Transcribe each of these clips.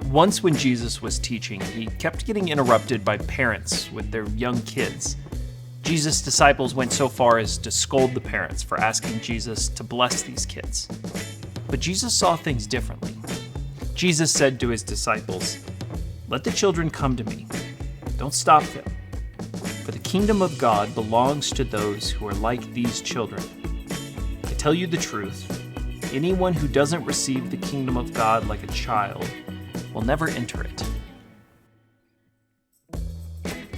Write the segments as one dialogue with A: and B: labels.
A: Once when Jesus was teaching, he kept getting interrupted by parents with their young kids. Jesus' disciples went so far as to scold the parents for asking Jesus to bless these kids. But Jesus saw things differently. Jesus said to his disciples, "Let the children come to me. Don't stop them. For the kingdom of God belongs to those who are like these children. I tell you the truth, anyone who doesn't receive the kingdom of God like a child will never enter it."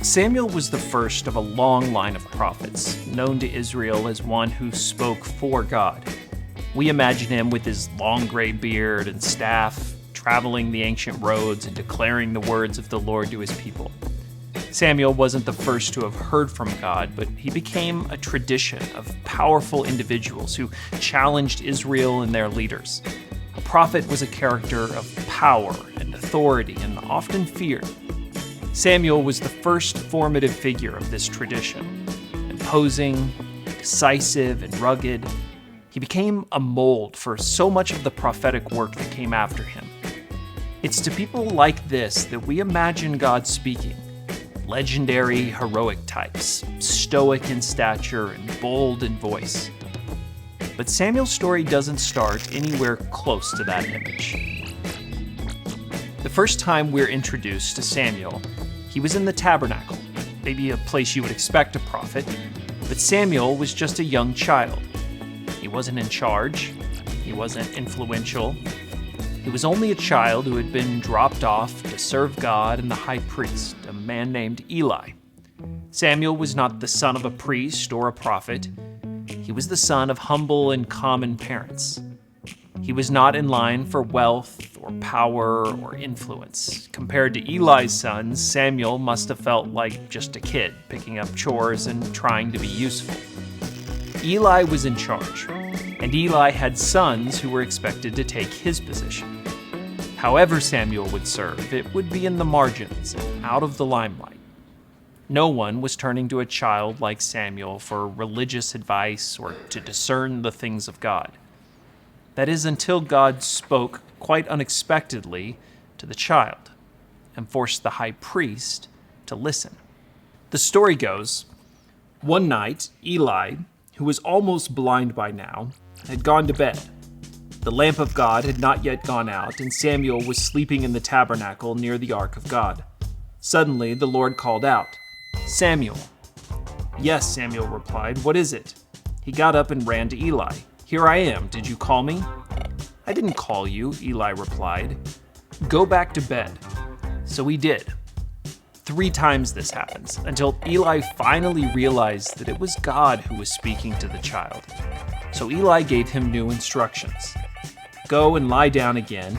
A: Samuel was the first of a long line of prophets, known to Israel as one who spoke for God. We imagine him with his long gray beard and staff, traveling the ancient roads and declaring the words of the Lord to his people. Samuel wasn't the first to have heard from God, but he became a tradition of powerful individuals who challenged Israel and their leaders. A prophet was a character of power and authority and often feared. Samuel was the first formative figure of this tradition. Imposing, decisive, and rugged, he became a mold for so much of the prophetic work that came after him. It's to people like this that we imagine God speaking. Legendary, heroic types, stoic in stature and bold in voice. But Samuel's story doesn't start anywhere close to that image. The first time we're introduced to Samuel, he was in the tabernacle, maybe a place you would expect a prophet, but Samuel was just a young child. He wasn't in charge, he wasn't influential. He was only a child who had been dropped off to serve God and the high priest, a man named Eli. Samuel was not the son of a priest or a prophet. He was the son of humble and common parents. He was not in line for wealth or power or influence. Compared to Eli's sons, Samuel must have felt like just a kid, picking up chores and trying to be useful. Eli was in charge, and Eli had sons who were expected to take his position. However Samuel would serve, it would be in the margins and out of the limelight. No one was turning to a child like Samuel for religious advice or to discern the things of God. That is, until God spoke quite unexpectedly to the child and forced the high priest to listen. The story goes, one night, Eli, who was almost blind by now, had gone to bed. The lamp of God had not yet gone out, and Samuel was sleeping in the tabernacle near the ark of God. Suddenly, the Lord called out, "Samuel." "Yes," Samuel replied. "What is it?" He got up and ran to Eli. "Here I am. Did you call me?" "I didn't call you," Eli replied. "Go back to bed." So he did. 3 times this happens, until Eli finally realized that it was God who was speaking to the child. So Eli gave him new instructions. "Go and lie down again,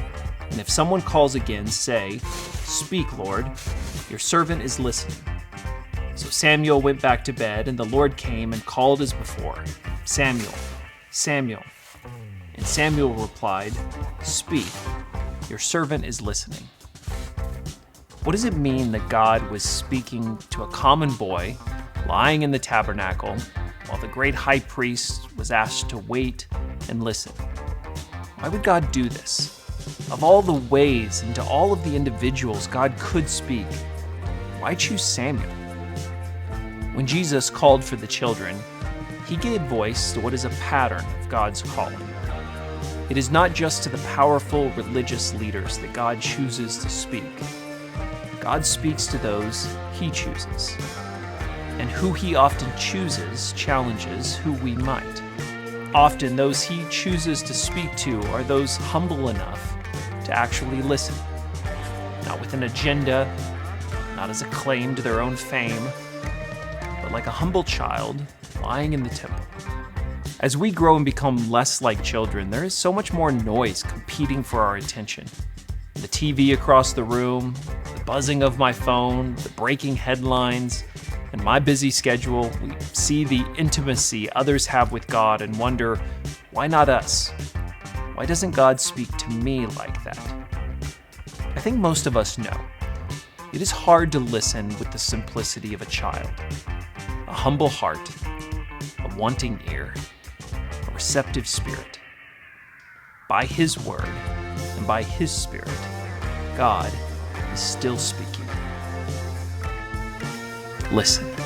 A: and if someone calls again, say, 'Speak, Lord, your servant is listening.'" So Samuel went back to bed, and the Lord came and called as before, "Samuel, Samuel." And Samuel replied, "Speak, your servant is listening." What does it mean that God was speaking to a common boy lying in the tabernacle while the great high priest was asked to wait and listen? Why would God do this? Of all the ways and to all of the individuals God could speak, why choose Samuel? When Jesus called for the children, he gave voice to what is a pattern of God's calling. It is not just to the powerful religious leaders that God chooses to speak. God speaks to those he chooses. And who he often chooses challenges who we might. Often those he chooses to speak to are those humble enough to actually listen. Not with an agenda, not as a claim to their own fame, but like a humble child lying in the temple. As we grow and become less like children, there is so much more noise competing for our attention. The TV across the room, the buzzing of my phone, the breaking headlines, and my busy schedule, we see the intimacy others have with God and wonder, why not us? Why doesn't God speak to me like that? I think most of us know. It is hard to listen with the simplicity of a child, a humble heart, a wanting ear, a receptive spirit. By his word and by his spirit, God is still speaking. Listen.